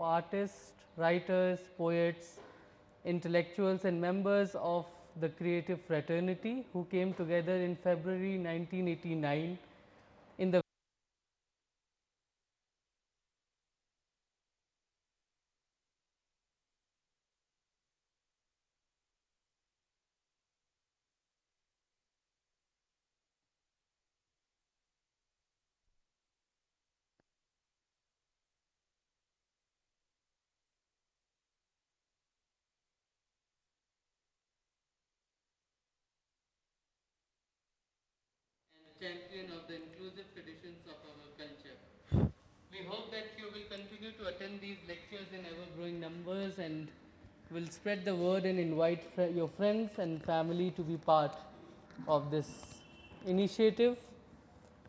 artists, writers, poets, intellectuals and members of the creative fraternity who came together in February 1989 in the and a champion of the inclusive traditions of our culture. We hope that you will continue to attend these lectures in ever growing numbers and will spread the word and invite your friends and family to be part of this initiative.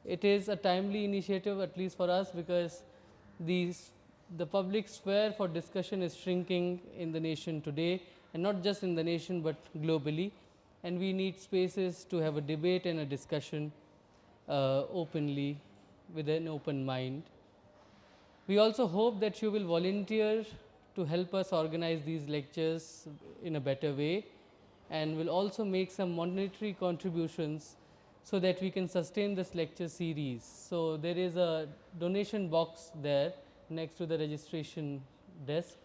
It is a timely initiative, at least for us, because the public sphere for discussion is shrinking in the nation today, and not just in the nation but globally, and we need spaces to have a debate and a discussion openly with an open mind. We also hope that you will volunteer to help us organize these lectures in a better way, and will also make some monetary contributions so that we can sustain this lecture series. So, there is a donation box there next to the registration desk.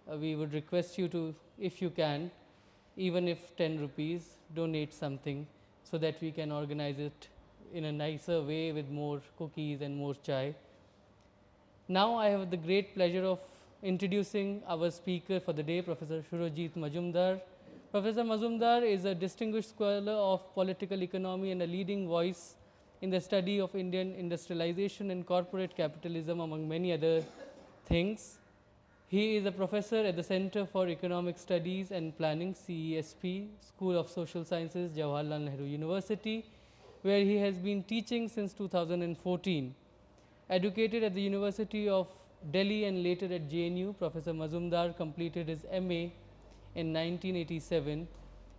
We would request you to, if you can, even if 10 rupees, donate something so that we can organize it in a nicer way with more cookies and more chai. Now, I have the great pleasure of introducing our speaker for the day, Professor Surojit Mazumdar. Professor Mazumdar is a distinguished scholar of political economy and a leading voice in the study of Indian industrialization and corporate capitalism, among many other things. He is a professor at the Center for Economic Studies and Planning, CESP, School of Social Sciences, Jawaharlal Nehru University, where he has been teaching since 2014. Educated at the University of Delhi and later at JNU, Professor Mazumdar completed his MA in 1987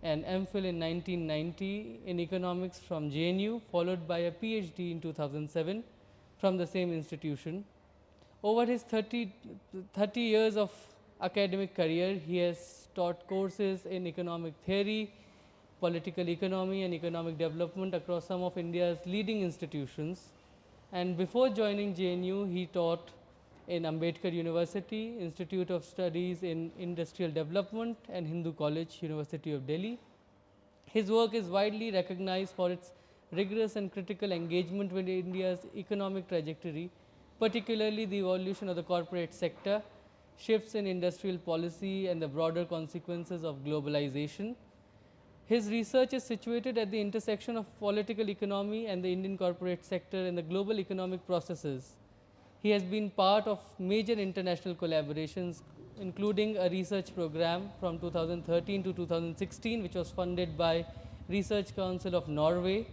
and M.Phil in 1990 in economics from JNU, followed by a Ph.D. in 2007 from the same institution. Over his 30 years of academic career, he has taught courses in economic theory, political economy and economic development across some of India's leading institutions. And before joining JNU, he taught in Ambedkar University, Institute of Studies in Industrial Development and Hindu College, University of Delhi. His work is widely recognized for its rigorous and critical engagement with India's economic trajectory, particularly the evolution of the corporate sector, shifts in industrial policy and the broader consequences of globalization. His research is situated at the intersection of political economy and the Indian corporate sector and the global economic processes. He has been part of major international collaborations, including a research program from 2013 to 2016, which was funded by Research Council of Norway,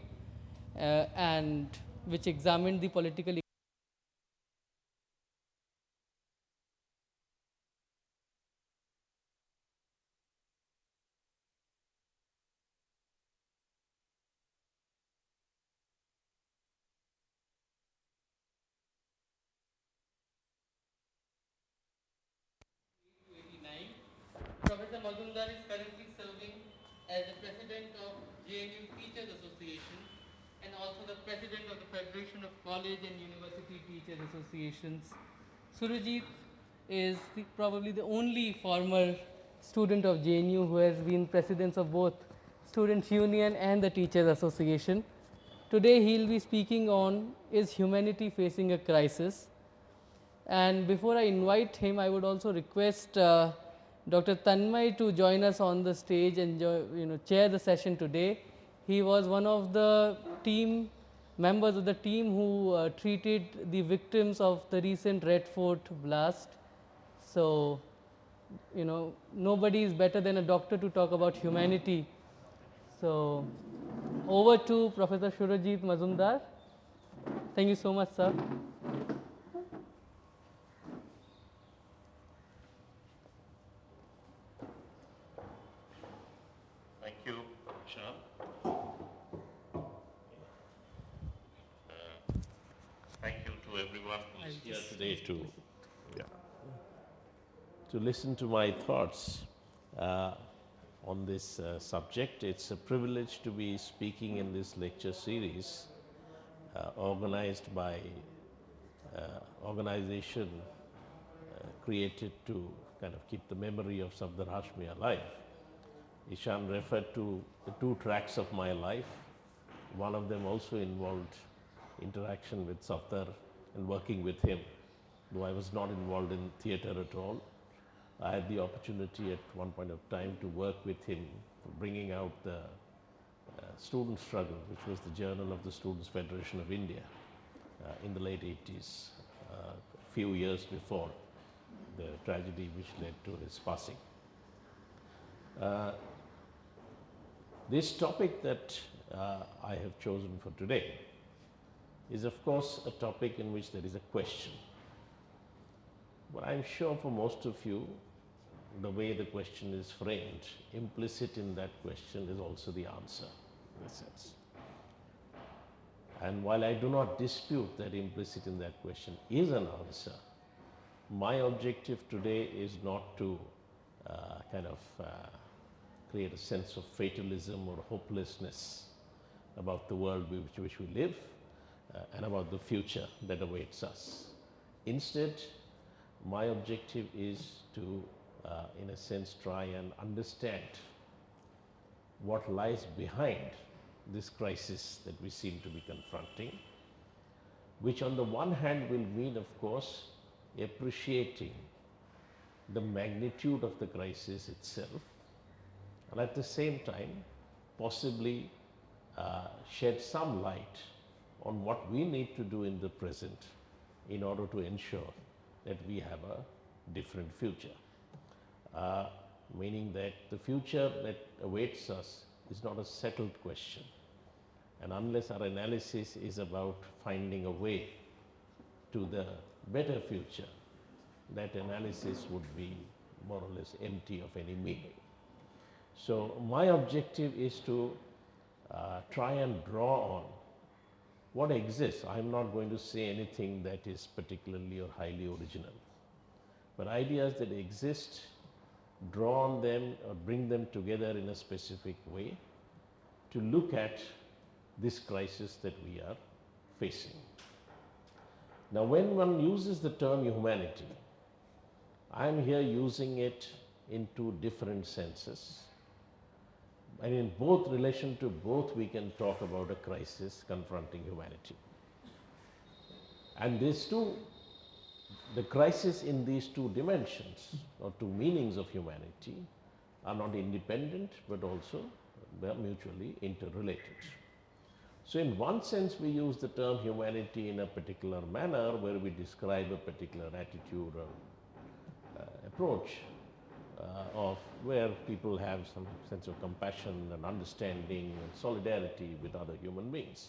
and which examined the political Professor Mazumdar is currently serving as the president of JNU Teachers Association and also the president of the Federation of College and University Teachers Associations. Surojit is probably the only former student of JNU who has been president of both Students Union and the Teachers Association. Today he will be speaking on Is Humanity Facing a Crisis? And before I invite him, I would also request Dr. Tanmay to join us on the stage and chair the session today. He was one of the team members of the team who treated the victims of the recent Red Fort blast. So, nobody is better than a doctor to talk about humanity. So, over to Professor Surojit Mazumdar. Thank you so much, sir. Thank you, Sean. Thank you to everyone who is here today to to listen to my thoughts uh, on this subject. It's a privilege to be speaking in this lecture series organized by organization created to kind of keep the memory of Safdar Hashmi alive. Ishan referred to the two tracks of my life. One of them also involved interaction with Safdar and working with him, though I was not involved in theatre at all. I had the opportunity at one point of time to work with him for bringing out the student struggle, which was the Journal of the Students' Federation of India in the late 80s, a few years before the tragedy which led to his passing. This topic that I have chosen for today is of course a topic in which there is a question. But I'm sure for most of you, the way the question is framed, implicit in that question is also the answer, in a sense. And while I do not dispute that implicit in that question is an answer, my objective today is not to create a sense of fatalism or hopelessness about the world which we live and about the future that awaits us. Instead, my objective is to, in a sense, try and understand what lies behind this crisis that we seem to be confronting, which on the one hand will mean, of course, appreciating the magnitude of the crisis itself, and at the same time possibly shed some light on what we need to do in the present in order to ensure that we have a different future. Meaning that the future that awaits us is not a settled question. And unless our analysis is about finding a way to the better future, that analysis would be more or less empty of any meaning. So my objective is to try and draw on what exists. I'm not going to say anything that is particularly or highly original, but ideas that exist, draw on them or bring them together in a specific way to look at this crisis that we are facing. Now, when one uses the term humanity, I am here using it in two different senses. And in both relation to both, we can talk about a crisis confronting humanity. And these two, the crisis in these two dimensions or two meanings of humanity are not independent, but also they are mutually interrelated. So in one sense, we use the term humanity in a particular manner where we describe a particular attitude or approach of where people have some sense of compassion and understanding and solidarity with other human beings.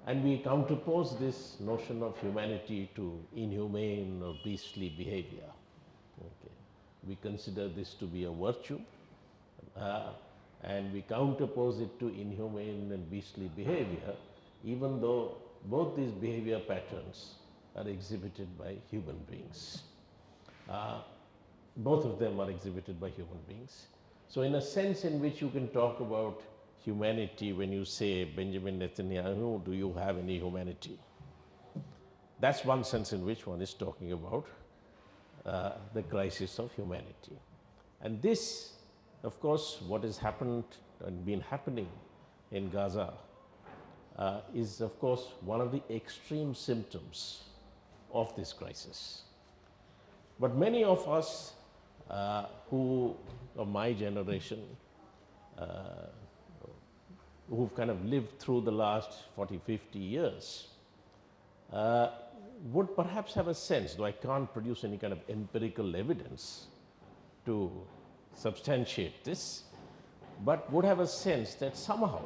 And we counterpose this notion of humanity to inhumane or beastly behavior. Okay. We consider this to be a virtue, and we counterpose it to inhumane and beastly behavior, even though both these behavior patterns are exhibited by human beings. Both of them are exhibited by human beings. So in a sense in which you can talk about humanity when you say, Benjamin Netanyahu, do you have any humanity? That's one sense in which one is talking about the crisis of humanity. And this, of course, what has happened and been happening in Gaza is, of course, one of the extreme symptoms of this crisis. But many of us who of my generation, who've kind of lived through the last 40, 50 years, would perhaps have a sense, though I can't produce any kind of empirical evidence to substantiate this, but would have a sense that somehow,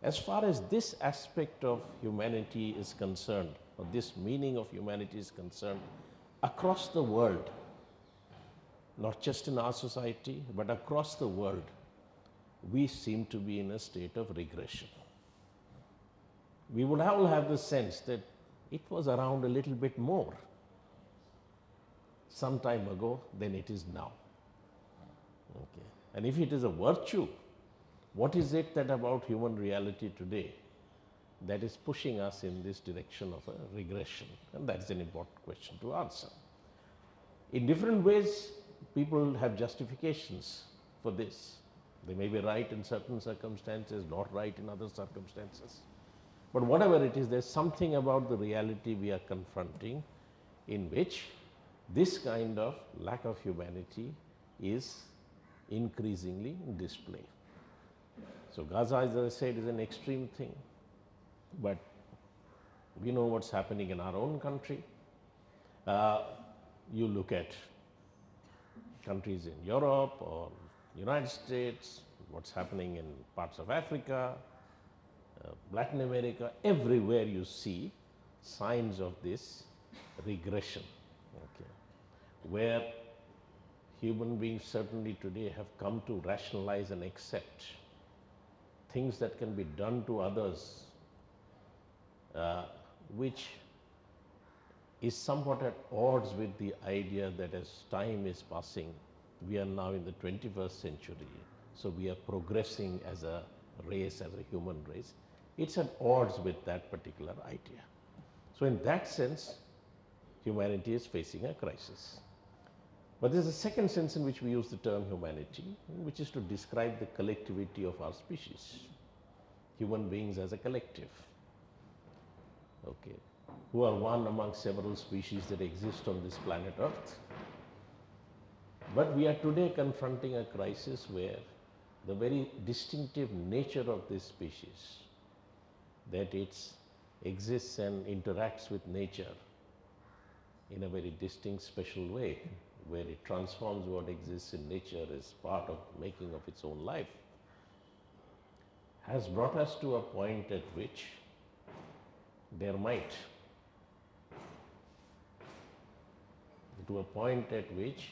as far as this aspect of humanity is concerned, or this meaning of humanity is concerned, across the world, not just in our society, but across the world, we seem to be in a state of regression. We would all have the sense that it was around a little bit more. some time ago than it is now. Okay. And if it is a virtue, what is it that about human reality today that is pushing us in this direction of a regression? And that's an important question to answer. In different ways, people have justifications for this. They may be right in certain circumstances, not right in other circumstances. But whatever it is, there's something about the reality we are confronting in which this kind of lack of humanity is increasingly in display. So Gaza, as I said, is an extreme thing, but we know what's happening in our own country. You look at countries in Europe or United States, what's happening in parts of Africa, Latin America, everywhere you see signs of this regression, okay, where human beings certainly today have come to rationalize and accept things that can be done to others, which is somewhat at odds with the idea that as time is passing, we are now in the 21st century, so we are progressing as a race, as a human race. It's at odds with that particular idea. So in that sense, humanity is facing a crisis. But there's a second sense in which we use the term humanity, which is to describe the collectivity of our species, human beings as a collective, okay, who are one among several species that exist on this planet Earth. But we are today confronting a crisis where the very distinctive nature of this species, that it exists and interacts with nature in a very distinct, special way, where it transforms what exists in nature as part of making of its own life, has brought us to a point at which there might, to a point at which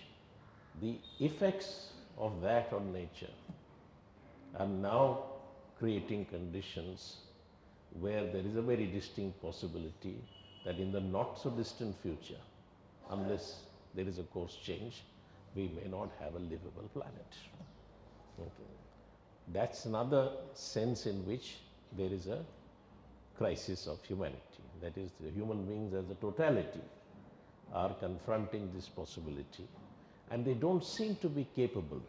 the effects of that on nature are now creating conditions where there is a very distinct possibility that in the not so distant future, unless there is a course change, we may not have a livable planet. Okay. That's another sense in which there is a crisis of humanity. That is, the human beings as a totality are confronting this possibility, and they don't seem to be capable.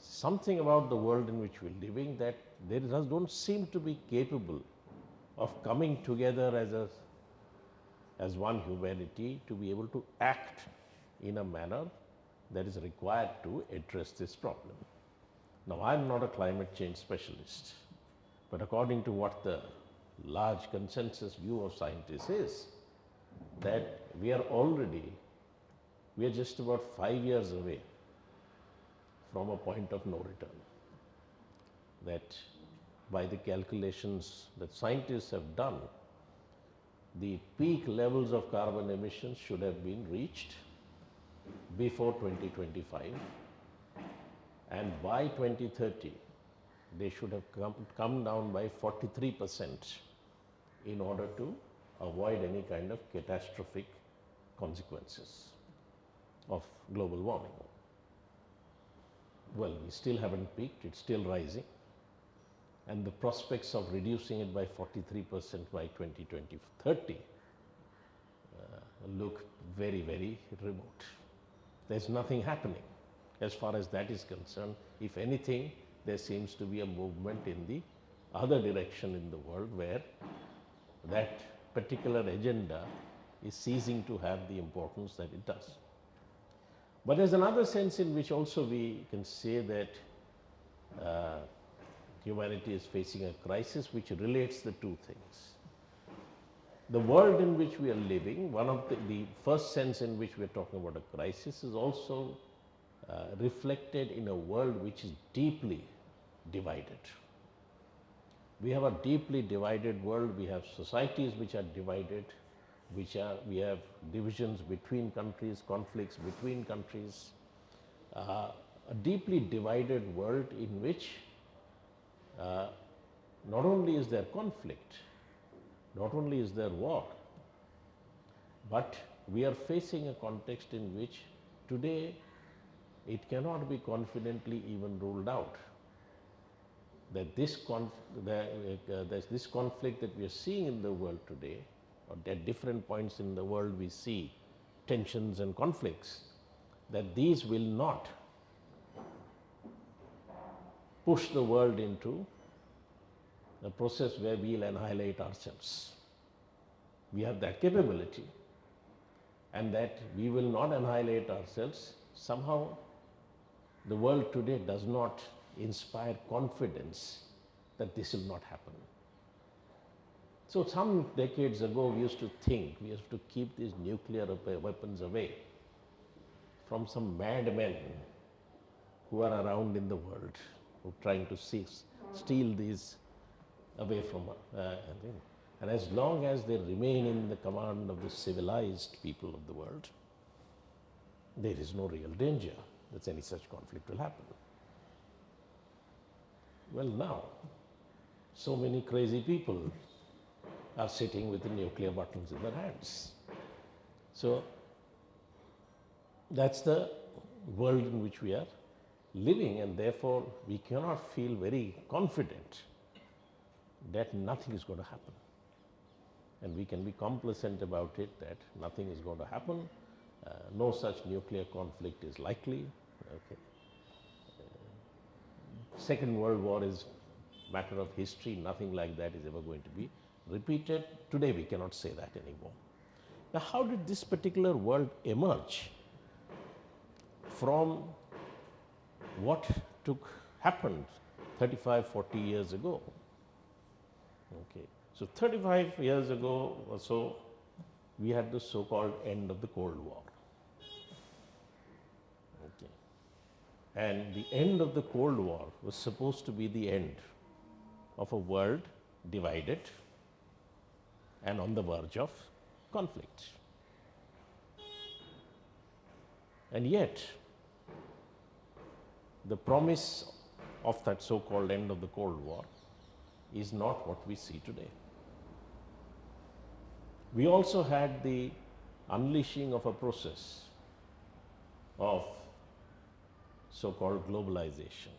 Something about the world in which we're living, that they don't seem to be capable of coming together as one humanity to be able to act in a manner that is required to address this problem. Now, I'm not a climate change specialist, but according to what the large consensus view of scientists is, that we are just about 5 years away from a point of no return. That by the calculations that scientists have done, the peak levels of carbon emissions should have been reached before 2025, and by 2030 they should have come down by 43% in order to avoid any kind of catastrophic consequences of global warming. Well, we still haven't peaked, it's still rising, and the prospects of reducing it by 43% by 2030 look very, very remote. There's nothing happening as far as that is concerned. If anything, there seems to be a movement in the other direction in the world, where that particular agenda is ceasing to have the importance that it does. But there's another sense in which also we can say that humanity is facing a crisis which relates the two things. The world in which we are living, one of the first sense in which we are talking about a crisis, is also reflected in a world which is deeply divided. We have a deeply divided world. We have societies which are divided, we have divisions between countries, conflicts between countries, a deeply divided world in which not only is there conflict, not only is there war, but we are facing a context in which today it cannot be confidently even ruled out that this conflict that we are seeing in the world today, or at different points in the world we see tensions and conflicts, that these will not push the world into a process where we will annihilate ourselves. We have that capability, and that we will not annihilate ourselves. Somehow the world today does not inspire confidence that this will not happen. So some decades ago we used to think we have to keep these nuclear weapons away from some madmen who are around in the world, who are trying to steal these away from us. And as long as they remain in the command of the civilized people of the world, there is no real danger that any such conflict will happen. Well, now, so many crazy people are sitting with the nuclear buttons in their hands. So that's the world in which we are living, and therefore we cannot feel very confident that nothing is going to happen. And we can be complacent about it, that nothing is going to happen, no such nuclear conflict is likely. Okay. Second World War is a matter of history, nothing like that is ever going to be repeated. Today we cannot say that anymore. Now, how did this particular world emerge from what happened 35, 40 years ago? Okay. So 35 years ago or so, we had the so-called end of the Cold War. Okay. And the end of the Cold War was supposed to be the end of a world divided and on the verge of conflict. And yet, the promise of that so-called end of the Cold War is not what we see today. We also had the unleashing of a process of so-called globalization,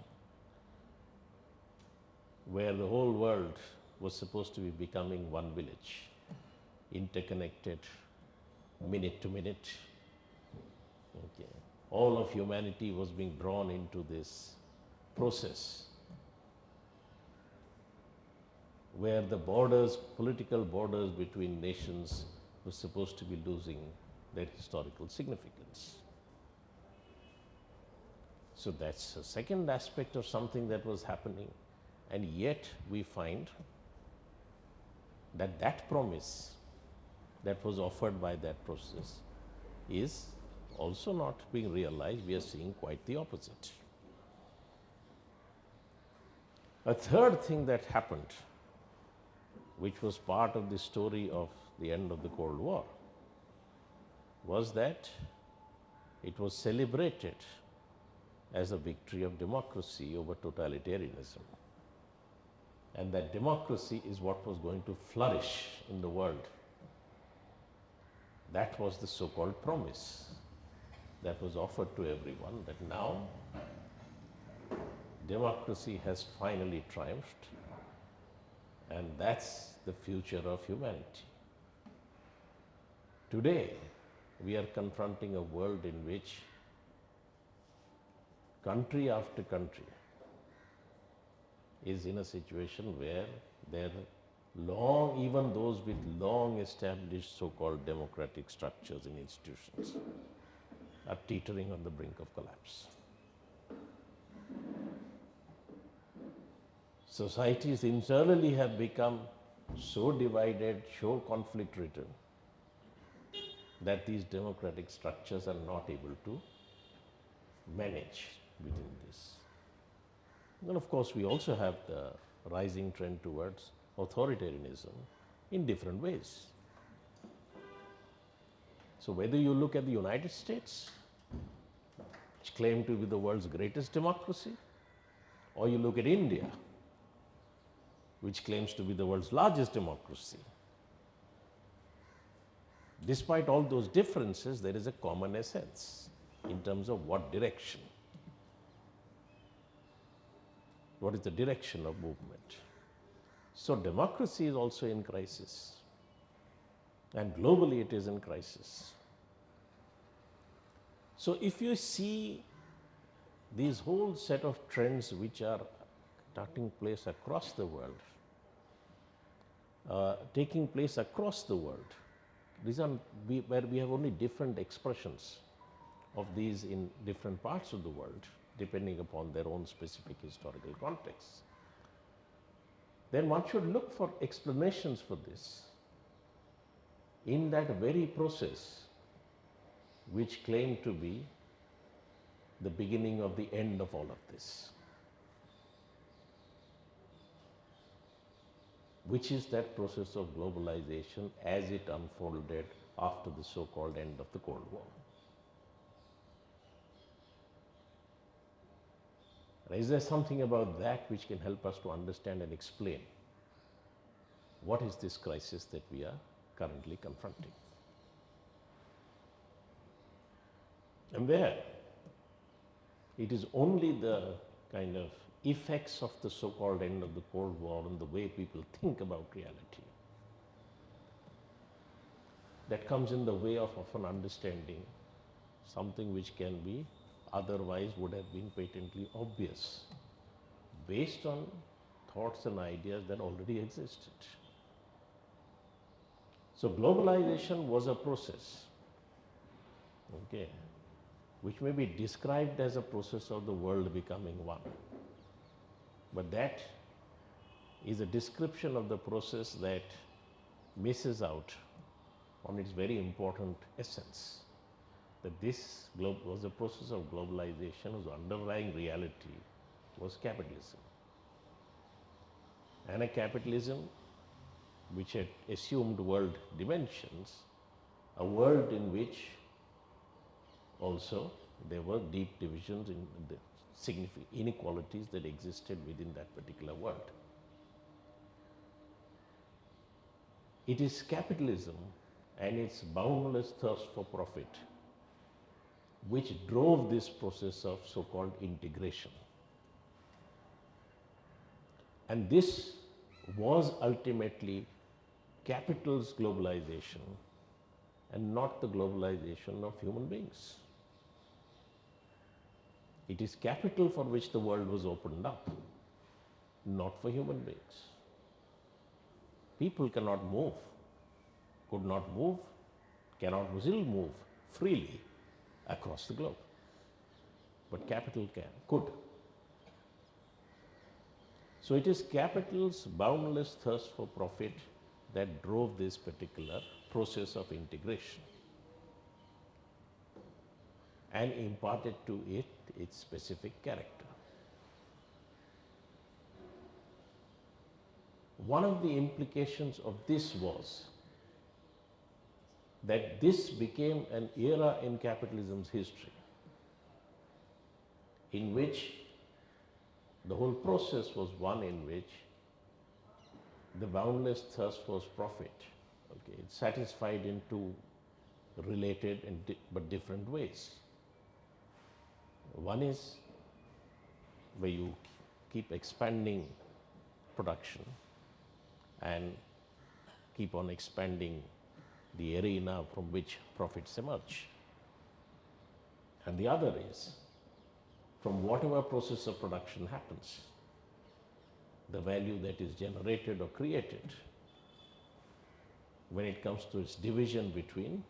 where the whole world was supposed to be becoming one village, interconnected minute to minute. Okay. All of humanity was being drawn into this process where the borders, political borders between nations were supposed to be losing their historical significance. So that's a second aspect of something that was happening, and yet we find that that promise that was offered by that process is also not being realized. We are seeing quite the opposite. A third thing that happened, which was part of the story of the end of the Cold War, was that it was celebrated as a victory of democracy over totalitarianism. And that democracy is what was going to flourish in the world. That was the so-called promise that was offered to everyone, that now democracy has finally triumphed, and that's the future of humanity. Today, we are confronting a world in which country after country is in a situation where even those with long established so-called democratic structures and institutions are teetering on the brink of collapse. Societies internally have become so divided, so conflict-ridden, that these democratic structures are not able to manage within this. And of course, we also have the rising trend towards authoritarianism in different ways. So whether you look at the United States, which claim to be the world's greatest democracy, or you look at India, which claims to be the world's largest democracy, despite all those differences, there is a common essence in terms of what direction. What is the direction of movement? So democracy is also in crisis, and globally it is in crisis. So if you see these whole set of trends which are taking place across the world, these are where we have only different expressions of these in different parts of the world, depending upon their own specific historical context. Then one should look for explanations for this in that very process which claimed to be the beginning of the end of all of this, which is that process of globalization as it unfolded after the so-called end of the Cold War. Is there something about that which can help us to understand and explain what is this crisis that we are currently confronting? And there, it is only the kind of effects of the so-called end of the Cold War and the way people think about reality that comes in the way of often understanding something which can be otherwise would have been patently obvious based on thoughts and ideas that already existed. So globalization was a process, okay, which may be described as a process of the world becoming one. But that is a description of the process that misses out on its very important essence, that this was a process of globalization whose underlying reality was capitalism. And a capitalism which had assumed world dimensions, a world in which also there were deep divisions in the significant inequalities that existed within that particular world. It is capitalism and its boundless thirst for profit which drove this process of so-called integration. And this was ultimately capital's globalization and not the globalization of human beings. It is capital for which the world was opened up, not for human beings. People cannot move, could not move, cannot still move freely across the globe. But capital could. So it is capital's boundless thirst for profit that drove this particular process of integration and imparted to it its specific character. One of the implications of this was that this became an era in capitalism's history in which the whole process was one in which the boundless thirst for profit, okay, it's satisfied in two related and but different ways. One is where you keep expanding production and keep on expanding the arena from which profits emerge. And the other is from whatever process of production happens, the value that is generated or created, when it comes to its division between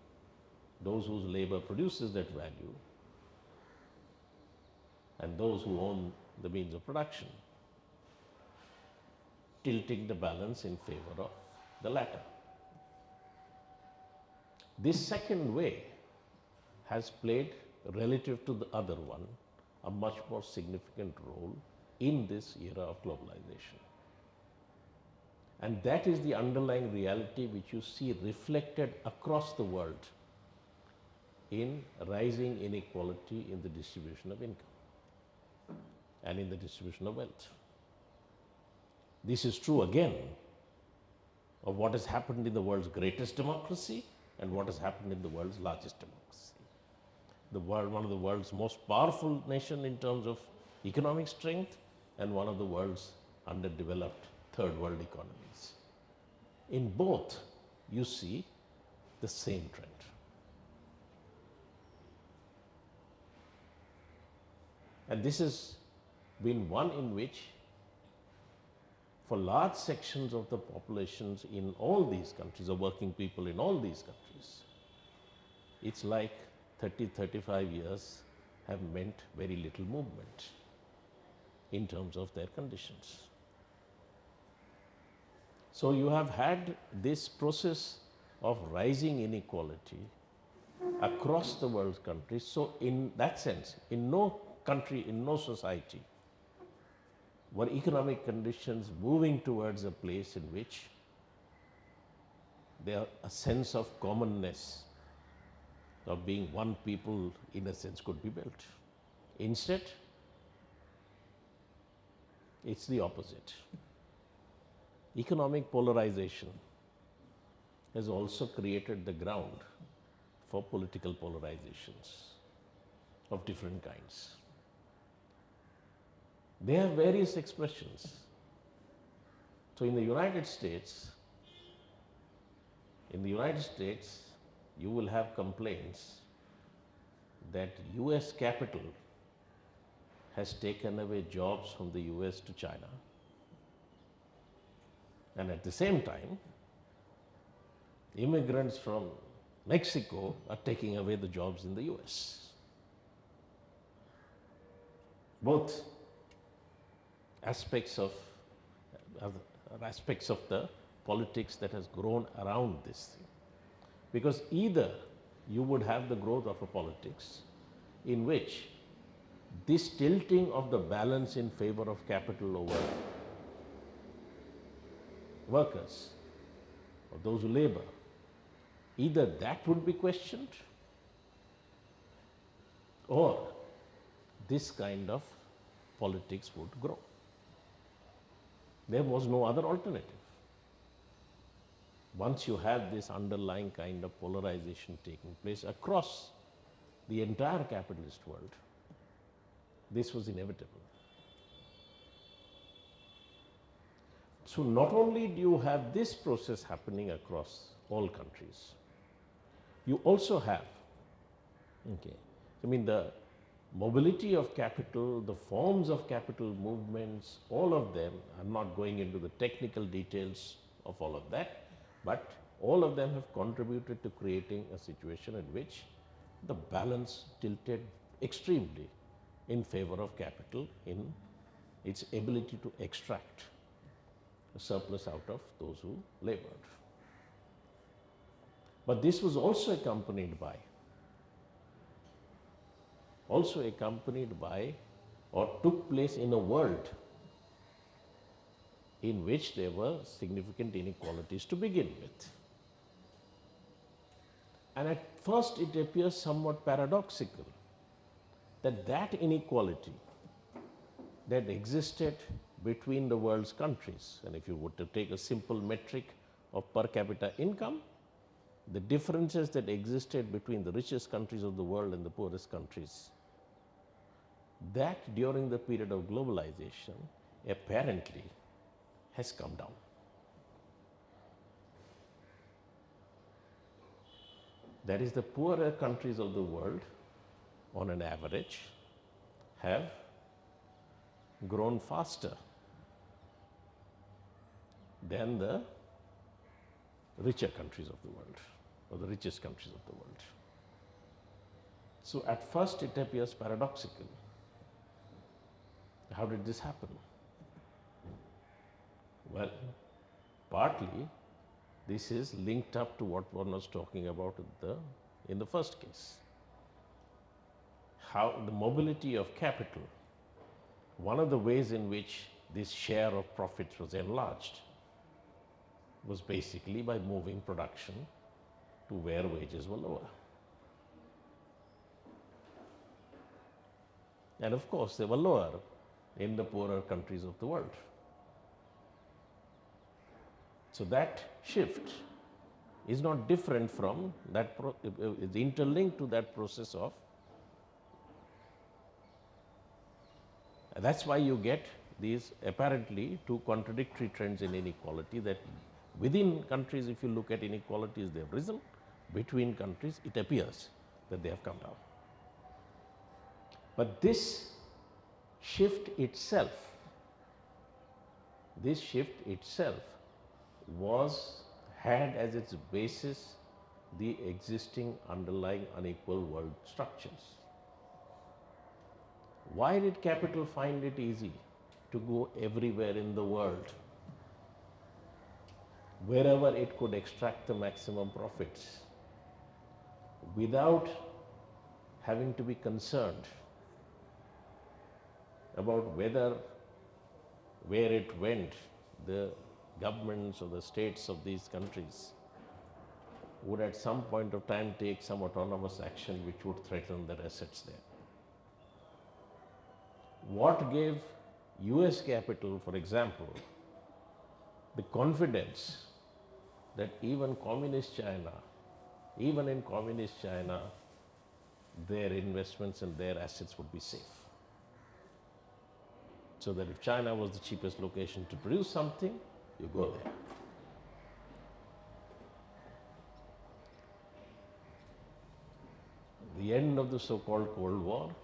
those whose labor produces that value and those who own the means of production, tilting the balance in favor of the latter. This second way has played, relative to the other one, a much more significant role in this era of globalization. And that is the underlying reality which you see reflected across the world in rising inequality in the distribution of income and in the distribution of wealth. This is true again of what has happened in the world's greatest democracy and what has happened in the world's largest democracy. One of the world's most powerful nation in terms of economic strength, and one of the world's underdeveloped third world economies. In both, you see the same trend. And this has been one in which, for large sections of the populations in all these countries, or working people in all these countries, it's like 30, 35 years have meant very little movement in terms of their conditions. So you have had this process of rising inequality across the world's countries. So in that sense, in no country, in no society, were economic conditions moving towards a place in which there a sense of commonness, of being one people, in a sense, could be built. Instead, it's the opposite. Economic polarization has also created the ground for political polarizations of different kinds. They have various expressions. So in the United States, you will have complaints that US capital has taken away jobs from the US to China. And at the same time, immigrants from Mexico are taking away the jobs in the US. Both aspects of the politics that has grown around this thing. Because either you would have the growth of a politics in which this tilting of the balance in favor of capital over workers or those who labor, either that would be questioned, or this kind of politics would grow. There was no other alternative. Once you have this underlying kind of polarization taking place across the entire capitalist world, this was inevitable. So not only do you have this process happening across all countries, you also have, the mobility of capital, the forms of capital movements, all of them, I'm not going into the technical details of all of that, but all of them have contributed to creating a situation in which the balance tilted extremely in favor of capital in its ability to extract a surplus out of those who labored. But this was also accompanied by or took place in a world in which there were significant inequalities to begin with. And at first it appears somewhat paradoxical that inequality that existed between the world's countries, and if you were to take a simple metric of per capita income, the differences that existed between the richest countries of the world and the poorest countries, that during the period of globalization apparently has come down. That is, the poorer countries of the world, on an average, have grown faster than the richer countries of the world, or the richest countries of the world. So at first it appears paradoxical. How did this happen? Well, partly this is linked up to what one was talking about in the first case. How the mobility of capital, one of the ways in which this share of profits was enlarged was basically by moving production to where wages were lower. And of course, they were lower in the poorer countries of the world. So that shift is not different from that, is interlinked to that process of, that's why you get these apparently two contradictory trends in inequality, that within countries, if you look at inequalities, they have risen. Between countries, it appears that they have come down. But this shift itself had as its basis the existing underlying unequal world structures. Why did capital find it easy to go everywhere in the world, wherever it could extract the maximum profits, without having to be concerned about where it went, the governments or the states of these countries would at some point of time take some autonomous action which would threaten their assets there. What gave US capital, for example, the confidence that even in communist China, their investments and their assets would be safe? So that if China was the cheapest location to produce something, you go there. The end of the so-called Cold War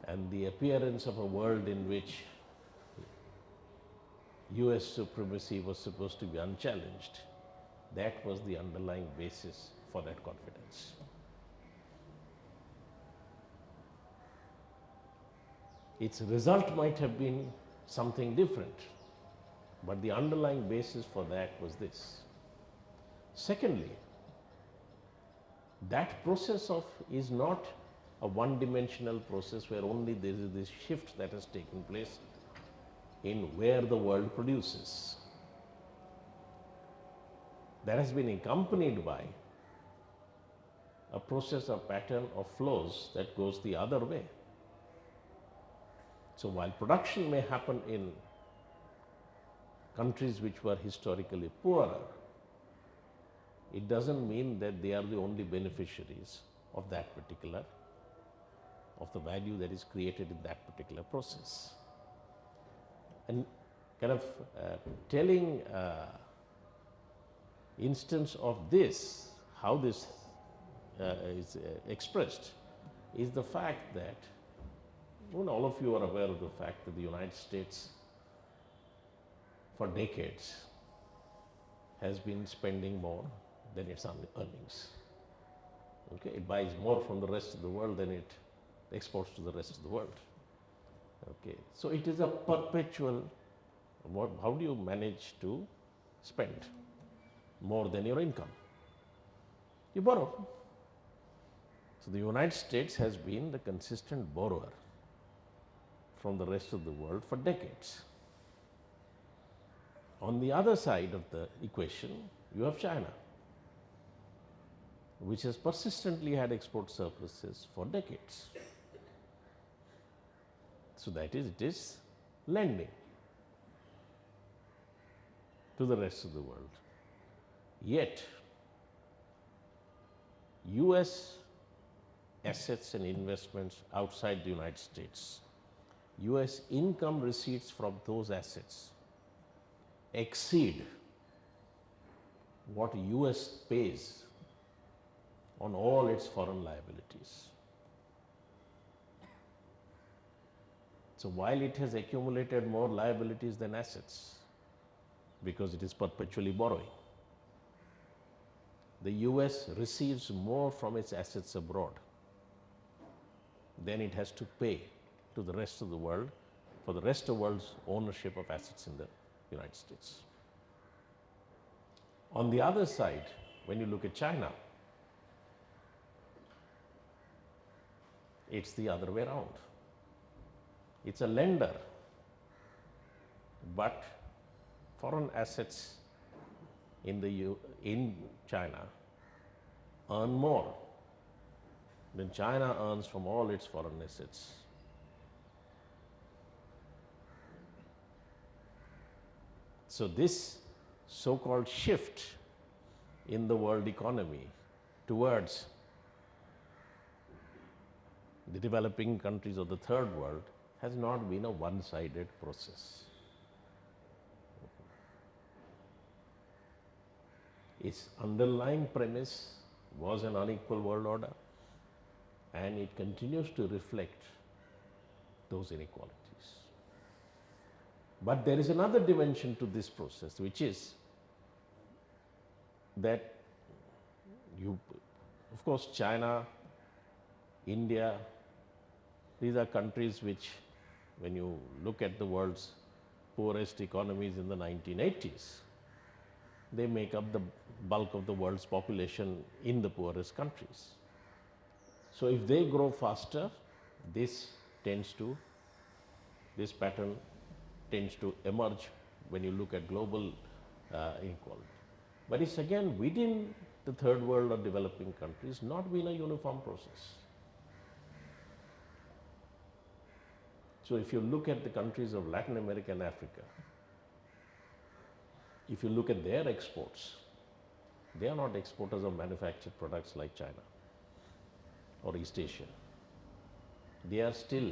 and the appearance of a world in which US supremacy was supposed to be unchallenged, that was the underlying basis for that confidence. Its result might have been something different, but the underlying basis for that was this. Secondly, that process is not a one-dimensional process where only there is this shift that has taken place in where the world produces. That has been accompanied by a process, a pattern of flows that goes the other way. So while production may happen in countries which were historically poorer, it doesn't mean that they are the only beneficiaries of that particular, of the value that is created in that particular process. And kind of telling instance of this, how this is expressed, is the fact that, all of you are aware of the fact that the United States for decades has been spending more than its earnings. Okay, it buys more from the rest of the world than it exports to the rest of the world. Okay, so it is a perpetual, how do you manage to spend more than your income? You borrow. So the United States has been the consistent borrower from the rest of the world for decades. On the other side of the equation, you have China, which has persistently had export surpluses for decades. So that is, it is lending to the rest of the world. Yet, US assets and investments outside the United States, US income receipts from those assets exceed what US pays on all its foreign liabilities. So while it has accumulated more liabilities than assets, because it is perpetually borrowing, the US receives more from its assets abroad than it has to pay to the rest of the world for the rest of the world's ownership of assets in the United States. On the other side, when you look at China, it's the other way around. It's a lender, but foreign assets in China earn more than China earns from all its foreign assets. So this so-called shift in the world economy towards the developing countries of the third world has not been a one-sided process. Its underlying premise was an unequal world order, and it continues to reflect those inequalities. But there is another dimension to this process, which is that of course, China, India, these are countries which, when you look at the world's poorest economies in the 1980s, they make up the bulk of the world's population in the poorest countries. So if they grow faster, this pattern tends to emerge when you look at global inequality. But it's again within the third world or developing countries not been a uniform process. So if you look at the countries of Latin America and Africa, if you look at their exports, they are not exporters of manufactured products like China or East Asia. They are still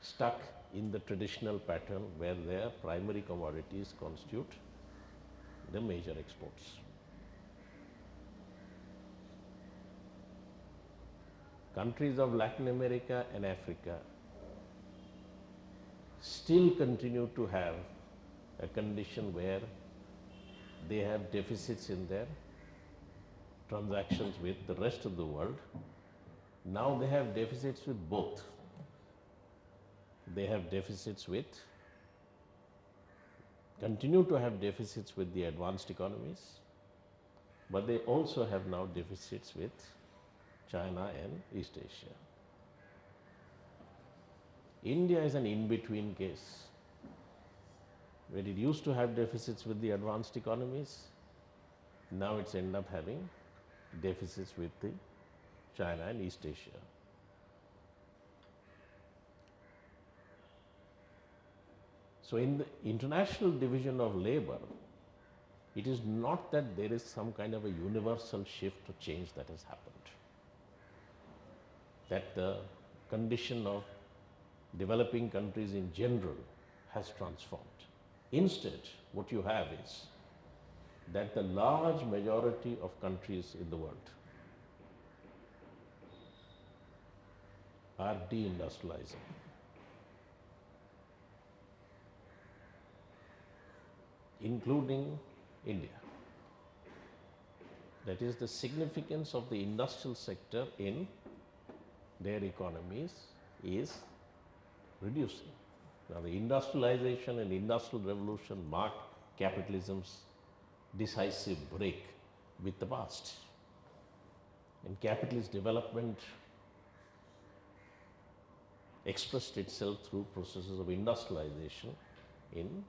stuck in the traditional pattern where their primary commodities constitute the major exports. Countries of Latin America and Africa still continue to have a condition where they have deficits in their transactions with the rest of the world. Now they have deficits with both. They have deficits with, continue to have deficits with the advanced economies, but they also have now deficits with China and East Asia. India is an in-between case, where it used to have deficits with the advanced economies, now it's ended up having deficits with the China and East Asia. So in the international division of labor, it is not that there is some kind of a universal shift or change that has happened, that the condition of developing countries in general has transformed. Instead, what you have is that the large majority of countries in the world are deindustrializing. Including India. That is, the significance of the industrial sector in their economies is reducing. Now, the industrialization and industrial revolution marked capitalism's decisive break with the past. And capitalist development expressed itself through processes of industrialization in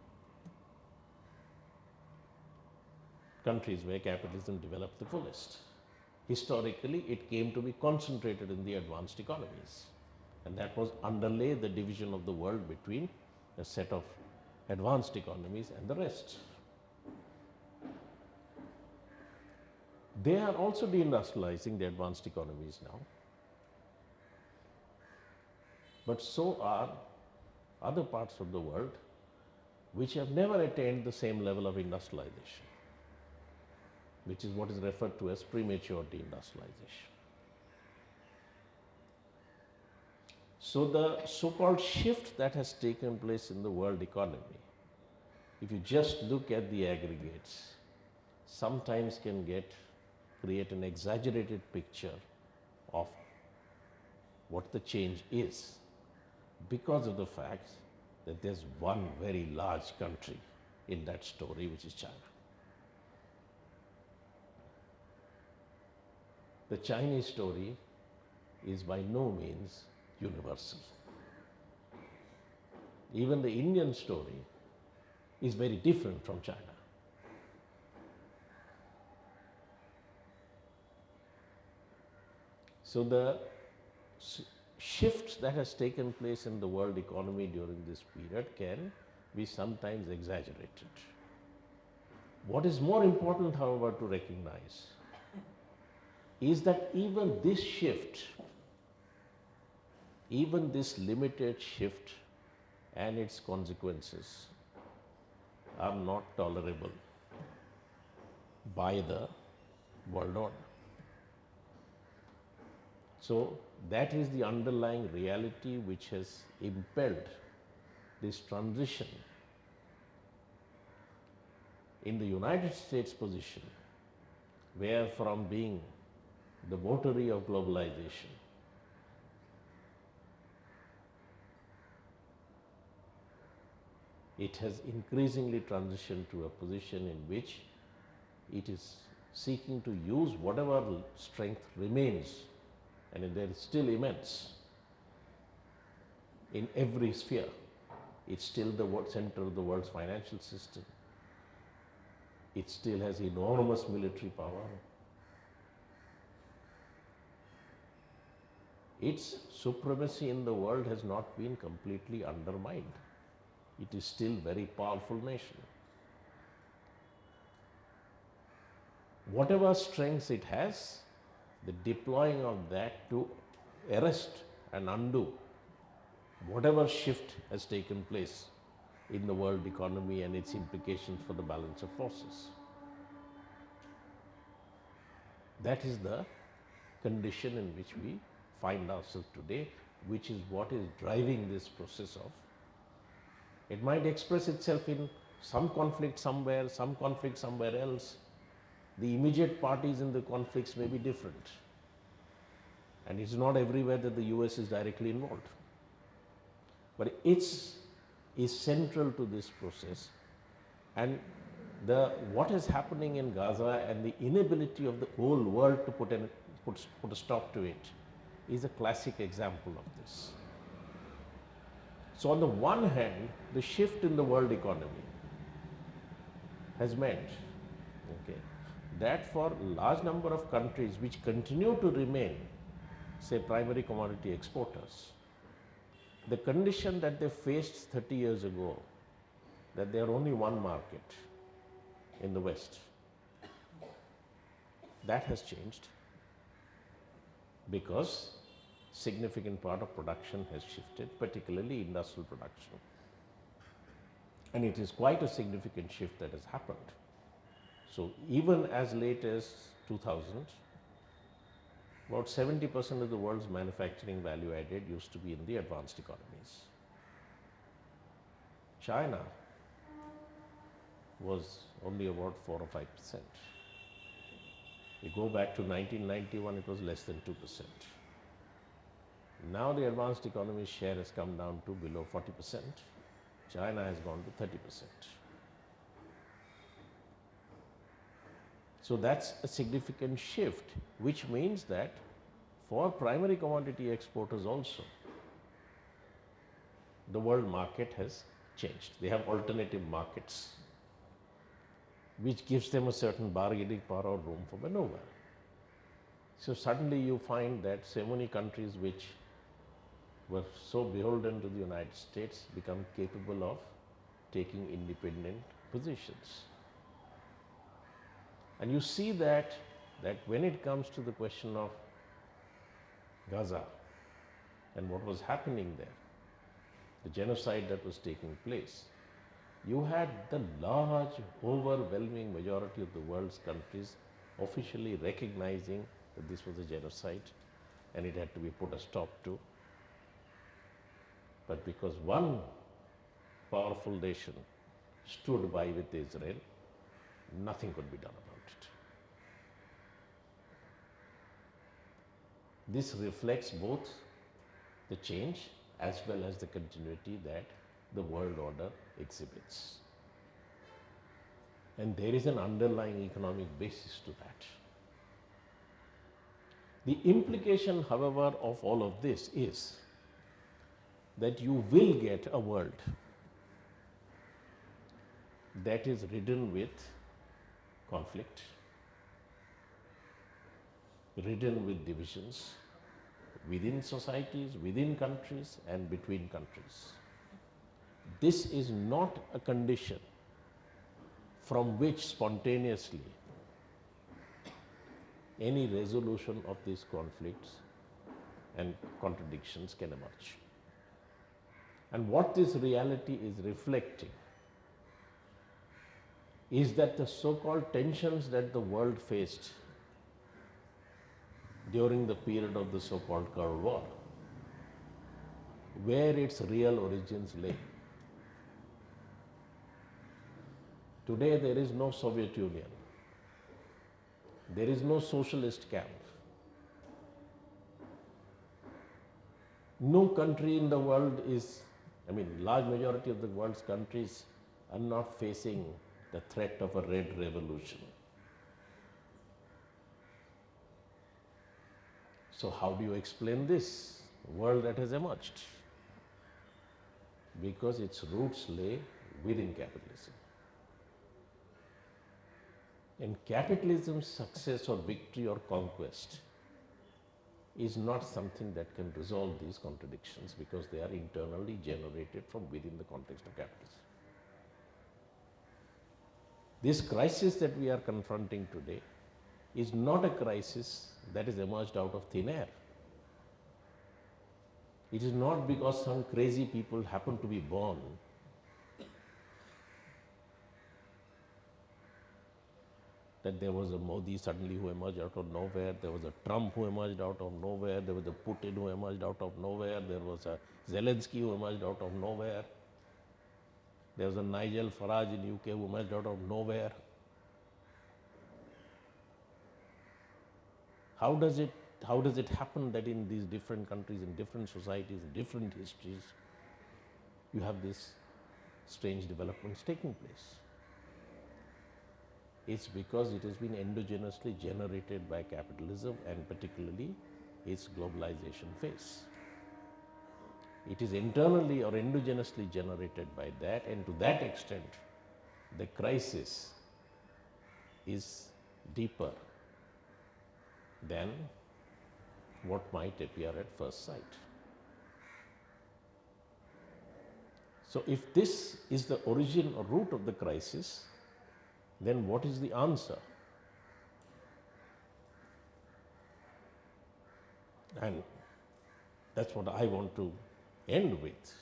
countries where capitalism developed the fullest. Historically, it came to be concentrated in the advanced economies, and that was underlay the division of the world between a set of advanced economies and the rest. They are also deindustrializing the advanced economies now, but so are other parts of the world which have never attained the same level of industrialization, which is what is referred to as premature deindustrialization. So the so-called shift that has taken place in the world economy, if you just look at the aggregates, sometimes can create an exaggerated picture of what the change is, because of the fact that there's one very large country in that story, which is China. The Chinese story is by no means universal. Even the Indian story is very different from China. So the shift that has taken place in the world economy during this period can be sometimes exaggerated. What is more important, however, to recognize is that even this shift, even this limited shift and its consequences are not tolerable by the world order. So that is the underlying reality which has impelled this transition in the United States position, where from being the votary of globalization, it has increasingly transitioned to a position in which it is seeking to use whatever strength remains, and there is still immense in every sphere. It's still the center of the world's financial system. It still has enormous military power. Its supremacy in the world has not been completely undermined. It is still a very powerful nation. Whatever strengths it has, the deploying of that to arrest and undo whatever shift has taken place in the world economy and its implications for the balance of forces. That is the condition in which we find ourselves today, which is what is driving this process of. It might express itself in some conflict somewhere, some conflict somewhere else. The immediate parties in the conflicts may be different. And it's not everywhere that the US is directly involved. But it is central to this process. And what is happening in Gaza and the inability of the whole world to put a stop to it is a classic example of this. So on the one hand, the shift in the world economy has meant that for a large number of countries which continue to remain, say, primary commodity exporters, the condition that they faced 30 years ago, that they are only one market in the West, that has changed because significant part of production has shifted, particularly industrial production. And it is quite a significant shift that has happened. So even as late as 2000, about 70% of the world's manufacturing value added used to be in the advanced economies. China was only about 4 or 5%. You go back to 1991, it was less than 2%. Now the advanced economy share has come down to below 40%. China has gone to 30%. So that's a significant shift, which means that for primary commodity exporters also, the world market has changed. They have alternative markets, which gives them a certain bargaining power or room for maneuver. So suddenly you find that so many countries which were so beholden to the United States become capable of taking independent positions. And you see that when it comes to the question of Gaza and what was happening there, the genocide that was taking place, you had the large, overwhelming majority of the world's countries officially recognizing that this was a genocide and it had to be put a stop to. But because one powerful nation stood by with Israel, nothing could be done about it. This reflects both the change as well as the continuity that the world order exhibits. And there is an underlying economic basis to that. The implication, however, of all of this is that you will get a world that is ridden with conflict, ridden with divisions within societies, within countries, and between countries. This is not a condition from which spontaneously any resolution of these conflicts and contradictions can emerge. And what this reality is reflecting is that the so-called tensions that the world faced during the period of the so-called Cold War, where its real origins lay. Today there is no Soviet Union. There is no socialist camp. No country in the world is, large majority of the world's countries are not facing the threat of a red revolution. So how do you explain this world that has emerged? Because its roots lay within capitalism. And capitalism's success or victory or conquest is not something that can resolve these contradictions because they are internally generated from within the context of capitalism. This crisis that we are confronting today is not a crisis that is emerged out of thin air. It is not because some crazy people happen to be born that there was a Modi suddenly who emerged out of nowhere, there was a Trump who emerged out of nowhere, there was a Putin who emerged out of nowhere, there was a Zelensky who emerged out of nowhere, there was a Nigel Farage in UK who emerged out of nowhere. How does it happen that in these different countries, in different societies, in different histories, you have these strange developments taking place? It's because it has been endogenously generated by capitalism and particularly its globalization phase. It is internally or endogenously generated by that, and to that extent, the crisis is deeper than what might appear at first sight. So if this is the origin or root of the crisis, then what is the answer? And that's what I want to end with,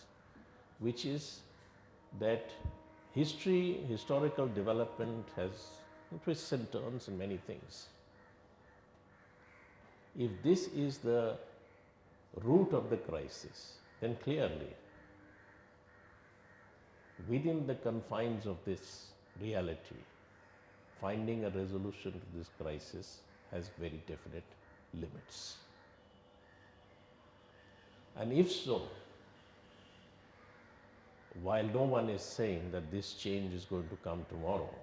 which is that historical development has twists and turns and many things. If this is the root of the crisis, then clearly, within the confines of this reality, finding a resolution to this crisis has very definite limits. And if so, while no one is saying that this change is going to come tomorrow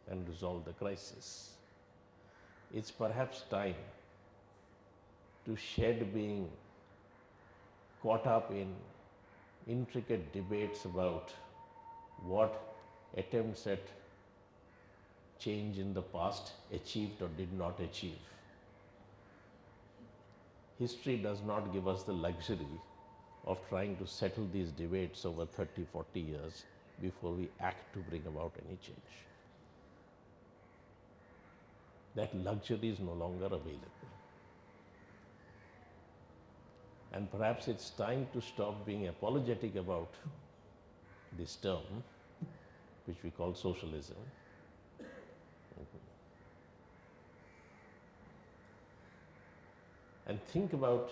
and resolve the crisis, it's perhaps time to shed being caught up in intricate debates about what attempts at change in the past achieved or did not achieve. History does not give us the luxury of trying to settle these debates over 30, 40 years before we act to bring about any change. That luxury is no longer available. And perhaps it's time to stop being apologetic about this term, which we call socialism. And think about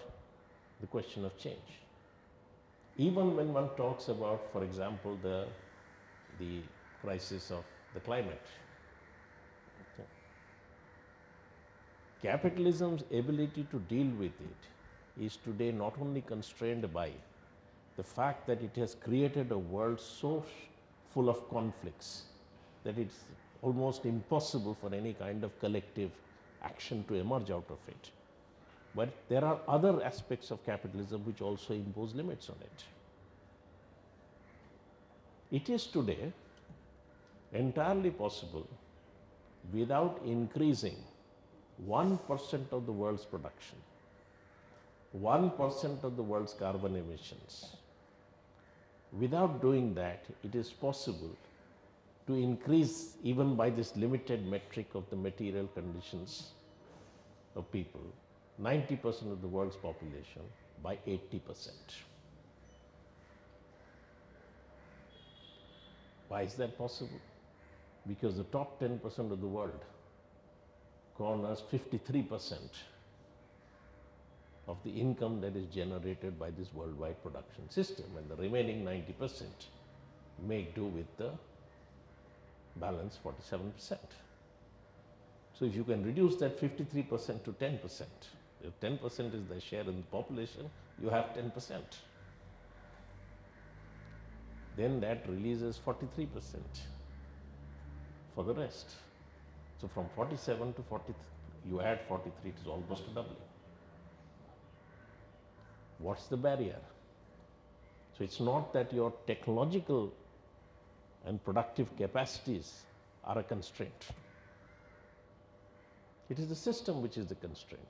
the question of change. Even when one talks about, for example, the crisis of the climate, capitalism's ability to deal with it is today not only constrained by the fact that it has created a world so full of conflicts that it's almost impossible for any kind of collective action to emerge out of it. But there are other aspects of capitalism which also impose limits on it. It is today entirely possible, without increasing 1% of the world's production, 1% of the world's carbon emissions. Without doing that, it is possible to increase even by this limited metric of the material conditions of people, 90% of the world's population by 80%. Why is that possible? Because the top 10% of the world corners 53% of the income that is generated by this worldwide production system, and the remaining 90% make do with the balance 47%. So if you can reduce that 53% to 10%, if 10% is the share in the population, you have 10%. Then that releases 43% for the rest. So from 47 to 43, you add 43, it is almost a doubling. What's the barrier? So it's not that your technological and productive capacities are a constraint. It is the system which is the constraint,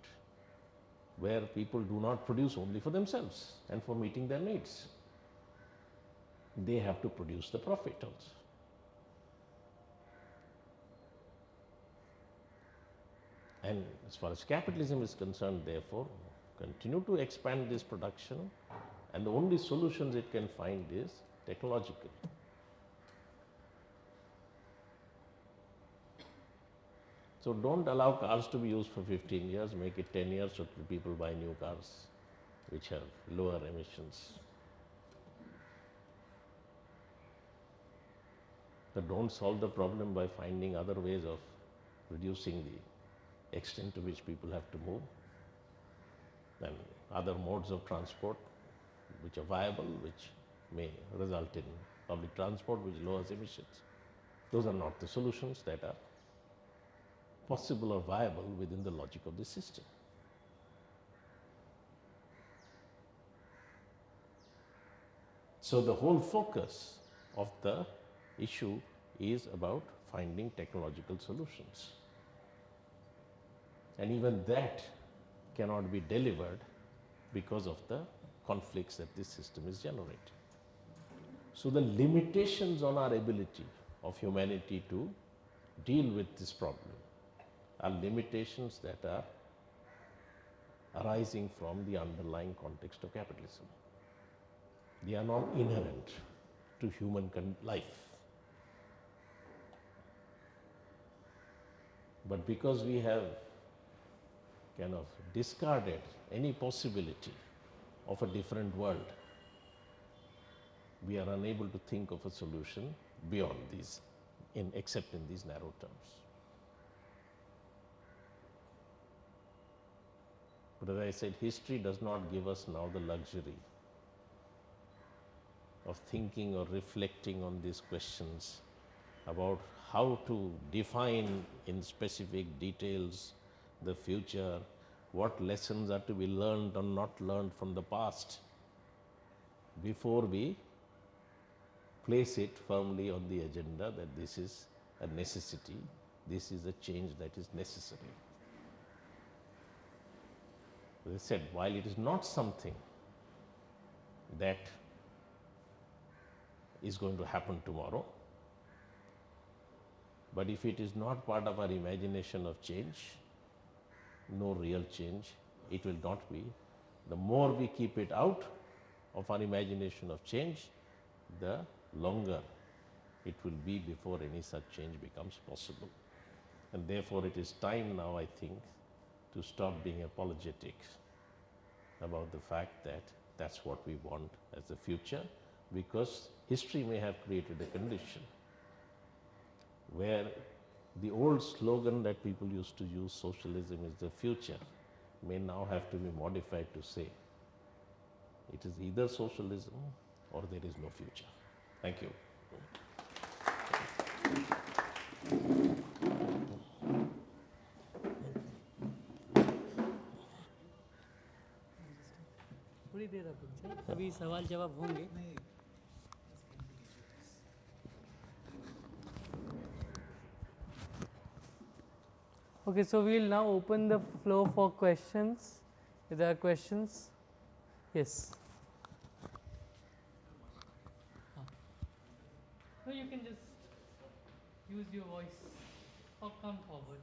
where people do not produce only for themselves and for meeting their needs. They have to produce the profit also. And as far as capitalism is concerned, therefore, continue to expand this production, and the only solutions it can find is technological. So don't allow cars to be used for 15 years, make it 10 years so that people buy new cars which have lower emissions. But don't solve the problem by finding other ways of reducing the extent to which people have to move, and other modes of transport which are viable, which may result in public transport which lowers emissions. Those are not the solutions that are possible or viable within the logic of the system. So the whole focus of the issue is about finding technological solutions. And even that cannot be delivered because of the conflicts that this system is generating. So the limitations on our ability of humanity to deal with this problem are limitations that are arising from the underlying context of capitalism. They are not inherent to human life. But because we have kind of discarded any possibility of a different world, we are unable to think of a solution beyond these, except in these narrow terms. But as I said, history does not give us now the luxury of thinking or reflecting on these questions about how to define in specific details the future, what lessons are to be learned or not learned from the past, before we place it firmly on the agenda that this is a necessity, this is a change that is necessary. As I said, while it is not something that is going to happen tomorrow, but if it is not part of our imagination of change, no real change, it will not be. The more we keep it out of our imagination of change, the longer it will be before any such change becomes possible. And therefore it is time now, I think, to stop being apologetic about the fact that that's what we want as the future, because history may have created a condition where the old slogan that people used to use, socialism is the future, may now have to be modified to say it is either socialism or there is no future. Thank you. थोड़ी देर अब रुक जाए, अभी सवाल जवाब होंगे. Okay, so we will now open the floor for questions. If there are questions, yes. No, you can just use your voice or come forward.